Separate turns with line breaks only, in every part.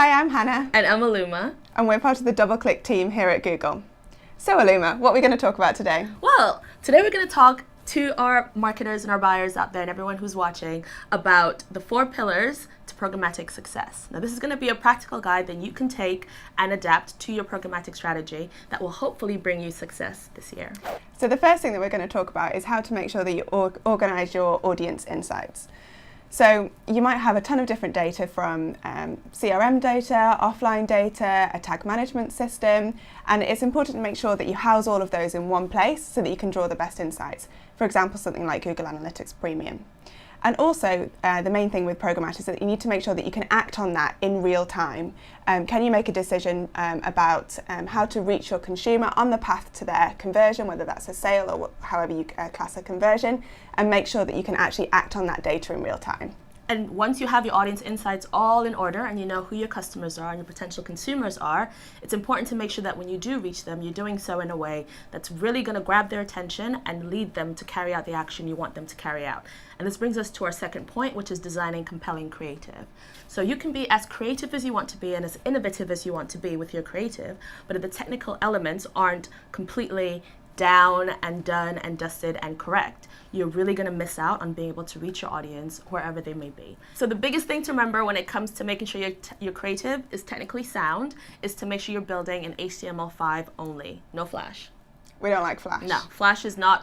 Hi, I'm Hannah.
And I'm Aluma.
And we're part of the DoubleClick team here at Google. So Aluma, what are we going to talk about today?
Well, today we're going to talk to our marketers and our buyers out there and everyone who's watching about the 4 pillars to programmatic success. Now, this is going to be a practical guide that you can take and adapt to your programmatic strategy that will hopefully bring you success this year.
So the first thing that we're going to talk about is how to make sure that you organize your audience insights. So you might have a ton of different data from CRM data, offline data, a tag management system, and it's important to make sure that you house all of those in one place so that you can draw the best insights. For example, something like Google Analytics Premium. And also, the main thing with Programmatic is that you need to make sure that you can act on that in real time. Can you make a decision about how to reach your consumer on the path to their conversion, whether that's a sale or however you class a conversion, and make sure that you can actually act on that data in real time.
And once you have your audience insights all in order and you know who your customers are and your potential consumers are, it's important to make sure that when you do reach them, you're doing so in a way that's really going to grab their attention and lead them to carry out the action you want them to carry out. And this brings us to our second point, which is designing compelling creative. So you can be as creative as you want to be and as innovative as you want to be with your creative, but if the technical elements aren't completely down and done and dusted and correct, you're really going to miss out on being able to reach your audience wherever they may be. So the biggest thing to remember when it comes to making sure your creative is technically sound is to make sure you're building in HTML5 only, no Flash.
We don't like Flash.
No, Flash is not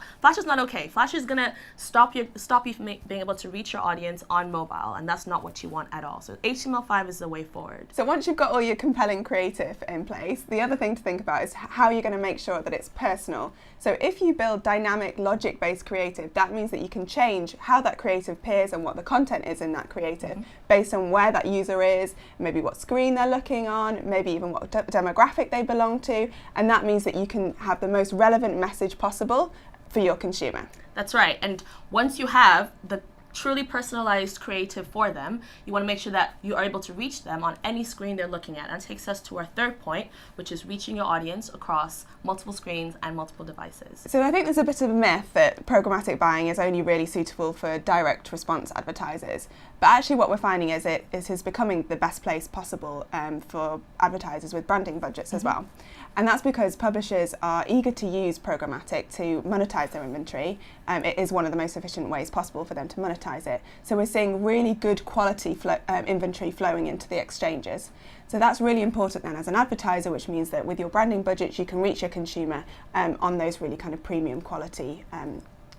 okay. Flash is gonna stop you from being able to reach your audience on mobile, and that's not what you want at all. So HTML5 is the way forward.
So once you've got all your compelling creative in place, the other thing to think about is how you're going to make sure that it's personal. So if you build dynamic logic-based creative, that means that you can change how that creative appears and what the content is in that creative based on where that user is, maybe what screen they're looking on, maybe even what demographic they belong to, and that means that you can have the most relevant message possible for your consumer.
That's right. And once you have the truly personalized creative for them, you want to make sure that you are able to reach them on any screen they're looking at. And that takes us to our third point, which is reaching your audience across multiple screens and multiple devices.
So I think there's a bit of a myth that programmatic buying is only really suitable for direct response advertisers. But actually what we're finding is it is becoming the best place possible for advertisers with branding budgets as well. And that's because publishers are eager to use programmatic to monetize their inventory. It is one of the most efficient ways possible for them to monetize it. So we're seeing really good quality inventory flowing into the exchanges. So that's really important then as an advertiser, which means that with your branding budgets, you can reach your consumer on those really kind of premium quality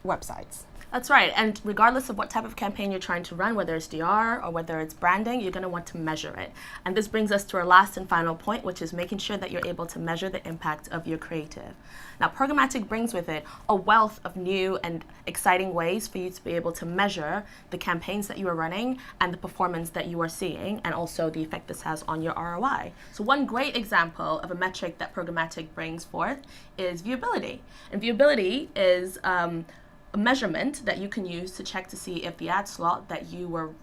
websites.
That's right, and regardless of what type of campaign you're trying to run, whether it's DR or whether it's branding, you're going to want to measure it. And this brings us to our last and final point, which is making sure that you're able to measure the impact of your creative. Now, Programmatic brings with it a wealth of new and exciting ways for you to be able to measure the campaigns that you are running and the performance that you are seeing, and also the effect this has on your ROI. So one great example of a metric that Programmatic brings forth is viewability. And viewability is a measurement that you can use to check to see if the ad slot that you were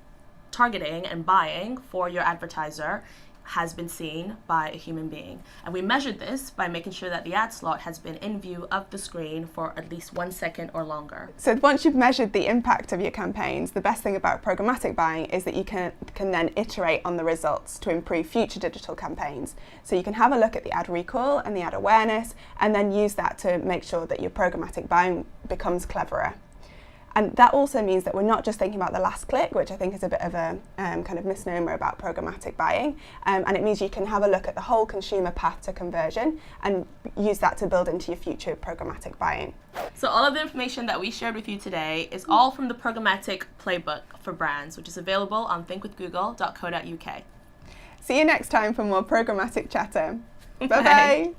targeting and buying for your advertiser has been seen by a human being. And we measured this by making sure that the ad slot has been in view of the screen for at least 1 second or longer.
So once you've measured the impact of your campaigns, the best thing about programmatic buying is that you can then iterate on the results to improve future digital campaigns. So you can have a look at the ad recall and the ad awareness and then use that to make sure that your programmatic buying becomes cleverer. And that also means that we're not just thinking about the last click, which I think is a bit of a kind of misnomer about programmatic buying. And it means you can have a look at the whole consumer path to conversion and use that to build into your future programmatic buying.
So all of the information that we shared with you today is all from the Programmatic Playbook for Brands, which is available on thinkwithgoogle.co.uk.
See you next time for more programmatic chatter. Bye-bye.